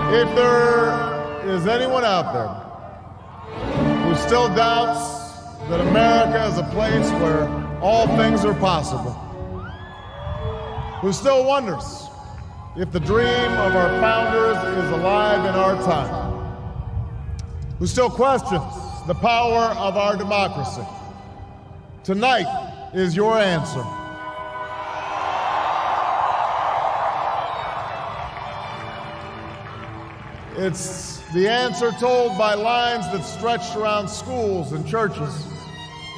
If there is anyone out there who still doubts that America is a place where all things are possible, who still wonders if the dream of our founders is alive in our time, who still questions the power of our democracy, tonight is your answer. It's the answer told by lines that stretched around schools and churches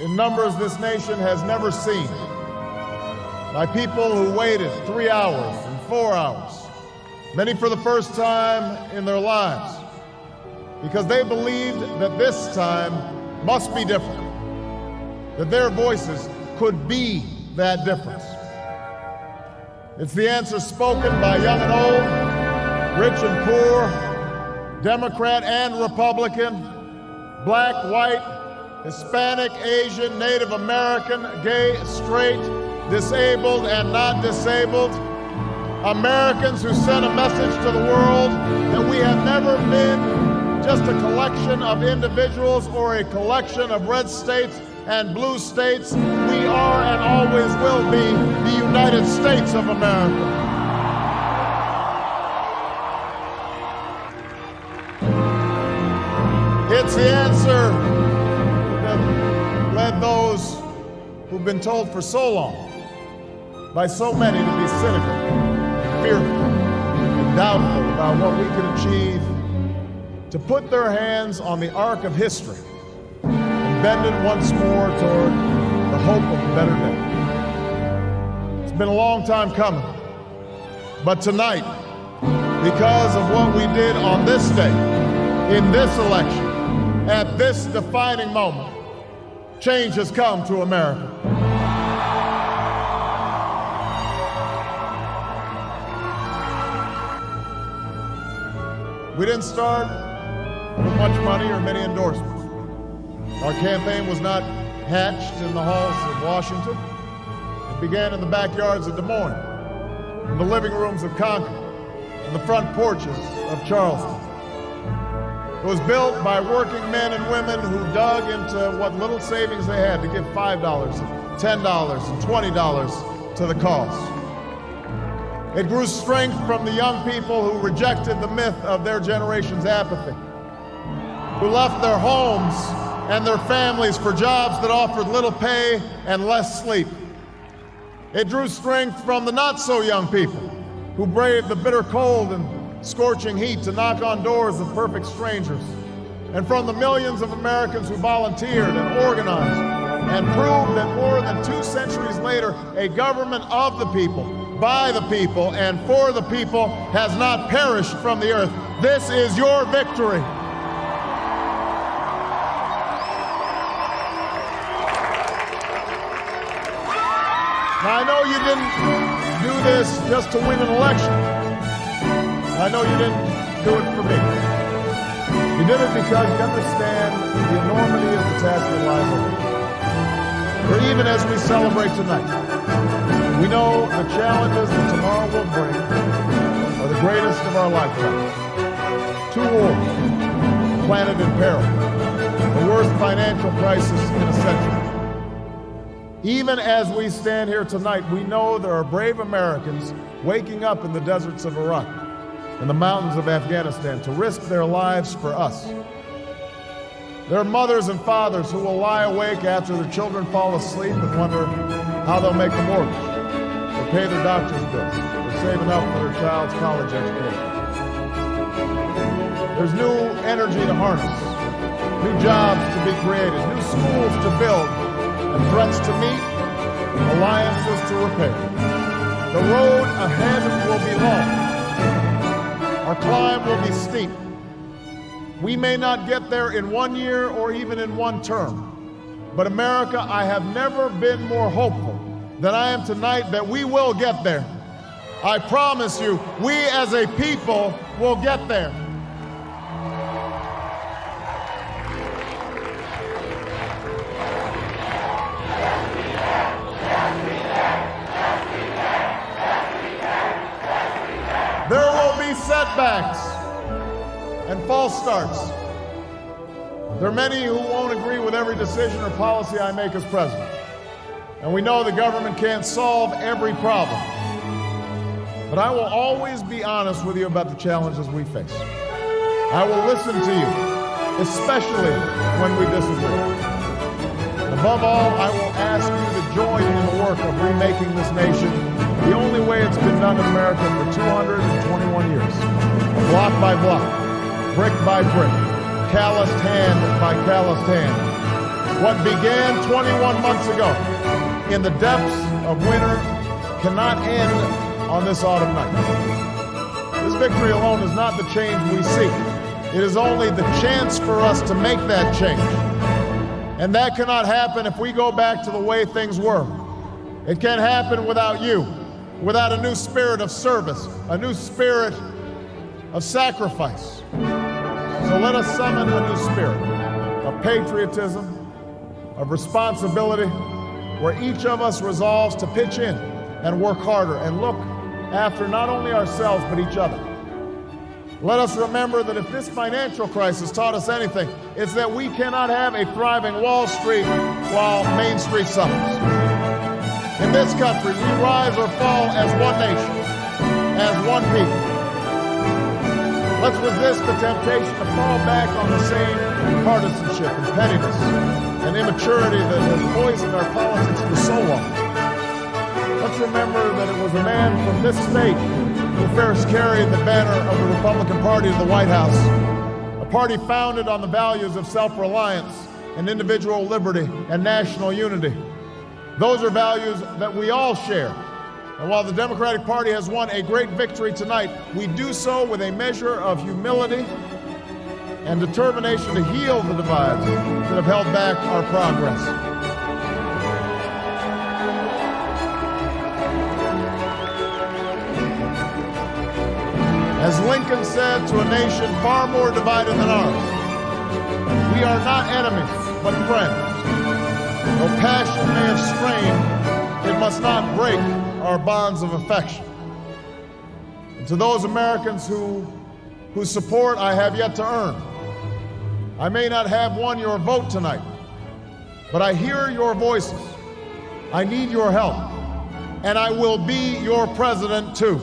in numbers this nation has never seen, by people who waited 3 hours and 4 hours, many for the first time in their lives, because they believed that this time must be different, that their voices could be that difference. It's the answer spoken by young and old, rich and poor, Democrat and Republican, black, white, Hispanic, Asian, Native American, gay, straight, disabled and not disabled, Americans who sent a message to the world that we have never been just a collection of individuals or a collection of red states and blue states. We are and always will be the United States of America. It's the answer that led those who've been told for so long by so many to be cynical, fearful, and doubtful about what we can achieve, to put their hands on the arc of history and bend it once more toward the hope of a better day. It's been a long time coming, but tonight, because of what we did on this day, in this election, at this defining moment, change has come to America. We didn't start with much money or many endorsements. Our campaign was not hatched in the halls of Washington. It began in the backyards of Des Moines, in the living rooms of Concord, and the front porches of Charleston. It was built by working men and women who dug into what little savings they had to give $5, $10, and $20 to the cause. It grew strength from the young people who rejected the myth of their generation's apathy, who left their homes and their families for jobs that offered little pay and less sleep. It drew strength from the not-so-young people who braved the bitter cold and scorching heat to knock on doors of perfect strangers, and from the millions of Americans who volunteered and organized and proved that more than 2 centuries later, a government of the people, by the people, and for the people has not perished from the earth. This is your victory. Now, I know you didn't do this just to win an election. I know you didn't do it for me. You did it because you understand the enormity of the task that lies ahead. For even as we celebrate tonight, we know the challenges that tomorrow will bring are the greatest of our lifetime. 2 wars, a planet in peril, the worst financial crisis in a century. Even as we stand here tonight, we know there are brave Americans waking up in the deserts of Iraq and the mountains of Afghanistan to risk their lives for us. There are mothers and fathers who will lie awake after their children fall asleep and wonder how they'll make the mortgage, or pay their doctor's bills, or save enough for their child's college education. There's new energy to harness, new jobs to be created, new schools to build, and threats to meet, alliances to repair. The road ahead will be long. Our climb will be steep. We may not get there in 1 year or even in 1 term. But America, I have never been more hopeful than I am tonight that we will get there. I promise you, we as a people will get there. There will be setbacks. and false starts. There are many who won't agree with every decision or policy I make as president. And we know the government can't solve every problem. But I will always be honest with you about the challenges we face. I will listen to you, especially when we disagree. And above all, I will ask you to join in the work of remaking this nation the only way it's been done in America for 221 years. Block by block, brick by brick, calloused hand by calloused hand. What began 21 months ago in the depths of winter cannot end on this autumn night. This victory alone is not the change we seek. It is only the chance for us to make that change. And that cannot happen if we go back to the way things were. It can't happen without you, without a new spirit of service, a new spirit of sacrifice. So let us summon a new spirit of patriotism, of responsibility, where each of us resolves to pitch in and work harder and look after not only ourselves but each other. Let us remember that if this financial crisis taught us anything, it's that we cannot have a thriving Wall Street while Main Street suffers. In this country, we rise or fall as one nation, as one people. Let's resist the temptation to fall back on the same partisanship and pettiness and immaturity that has poisoned our politics for so long. Let's remember that it was a man from this state who first carried the banner of the Republican Party to the White House, a party founded on the values of self-reliance and individual liberty and national unity. Those are values that we all share. And while the Democratic Party has won a great victory tonight, we do so with a measure of humility and determination to heal the divides that have held back our progress. As Lincoln said to a nation far more divided than ours, we are not enemies, but friends. Though passion may have strained, it must not break our bonds of affection. And to those Americans whose support I have yet to earn, I may not have won your vote tonight, but I hear your voices. I need your help, and I will be your president too.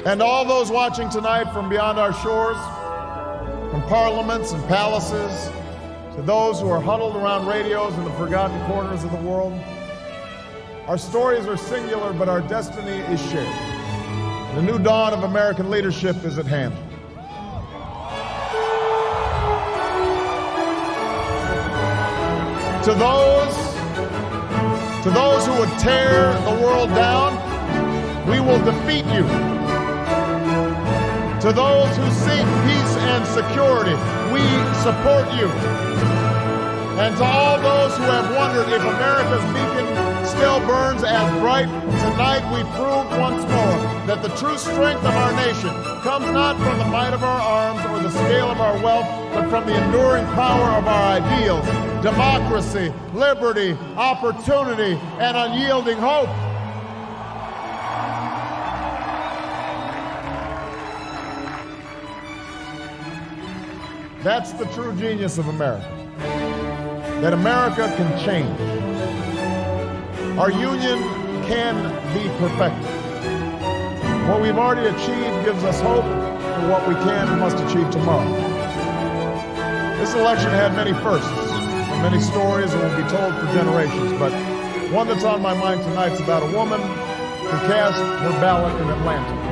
And all those watching tonight from beyond our shores, from parliaments and palaces, to those who are huddled around radios in the forgotten corners of the world, our stories are singular, but our destiny is shared. The new dawn of American leadership is at hand. To those who would tear the world down, we will defeat you. To those who seek peace and security, we support you. And to all those who have wondered if America's beacon still burns as bright, tonight we prove once more that the true strength of our nation comes not from the might of our arms or the scale of our wealth, but from the enduring power of our ideals: democracy, liberty, opportunity, and unyielding hope. That's the true genius of America, that America can change. Our union can be perfected. What we've already achieved gives us hope for what we can and must achieve tomorrow. This election had many firsts, and many stories that will be told for generations, but one that's on my mind tonight is about a woman who cast her ballot in Atlanta.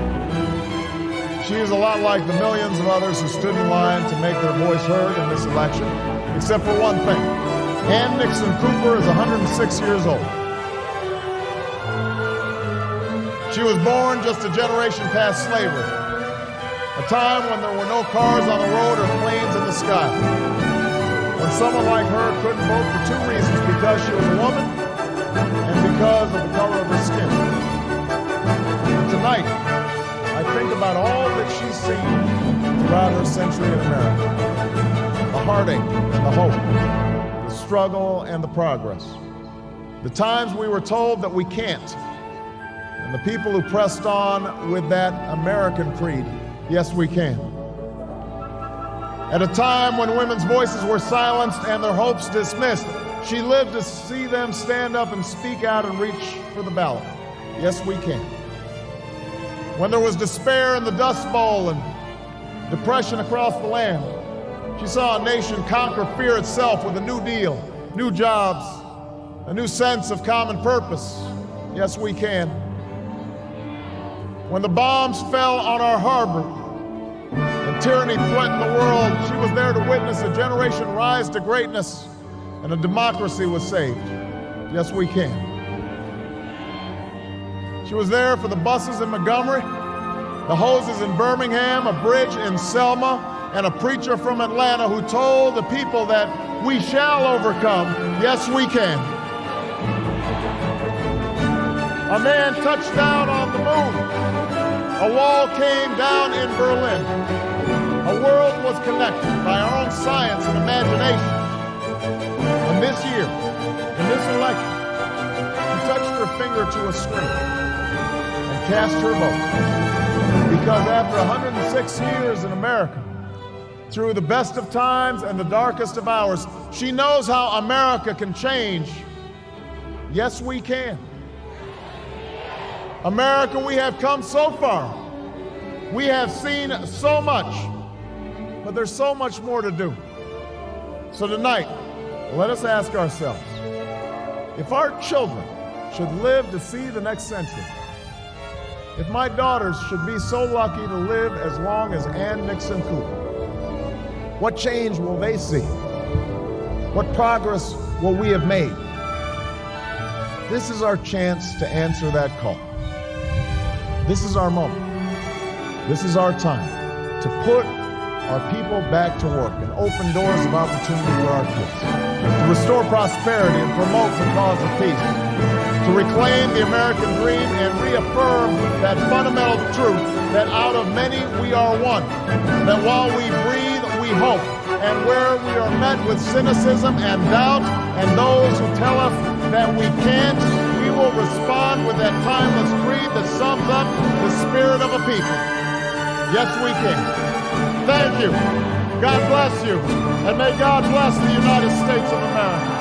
She is a lot like the millions of others who stood in line to make their voice heard in this election, except for one thing. Ann Nixon Cooper is 106 years old. She was born just a generation past slavery, a time when there were no cars on the road or planes in the sky, when someone like her couldn't vote for two reasons: because she was a woman and because of the color of her skin. And tonight, I think about all that she's seen throughout her century in America. The heartache and the hope, the struggle and the progress. the times we were told that we can't, and the people who pressed on with that American creed, yes, we can. At a time when women's voices were silenced and their hopes dismissed, she lived to see them stand up and speak out and reach for the ballot. Yes, we can. When there was despair in the Dust Bowl and depression across the land, she saw a nation conquer fear itself with a new deal, new jobs, a new sense of common purpose. Yes, we can. When the bombs fell on our harbor and tyranny threatened the world, she was there to witness a generation rise to greatness and a democracy was saved. Yes, we can. She was there for the buses in Montgomery, the hoses in Birmingham, a bridge in Selma, and a preacher from Atlanta who told the people that we shall overcome. Yes, we can. A man touched down on the moon. A wall came down in Berlin. A world was connected by our own science and imagination. And this year, in this election, she touched her finger to a screen and cast her vote. Because after 106 years in America, through the best of times and the darkest of hours, she knows how America can change. Yes, we can. America, we have come so far. We have seen so much, but there's so much more to do. So tonight, let us ask ourselves, if our children should live to see the next century, if my daughters should be so lucky to live as long as Ann Nixon Cooper, what change will they see? What progress will we have made? This is our chance to answer that call. This is our moment. This is our time to put our people back to work and open doors of opportunity for our kids, to restore prosperity and promote the cause of peace, to reclaim the American dream and reaffirm that fundamental truth that out of many we are one, that while we breathe, we hope, and where we are met with cynicism and doubt and those who tell us that we can't, we will respond with that timeless creed that sums up the spirit of a people. Yes, we can. Thank you. God bless you. And may God bless the United States of America.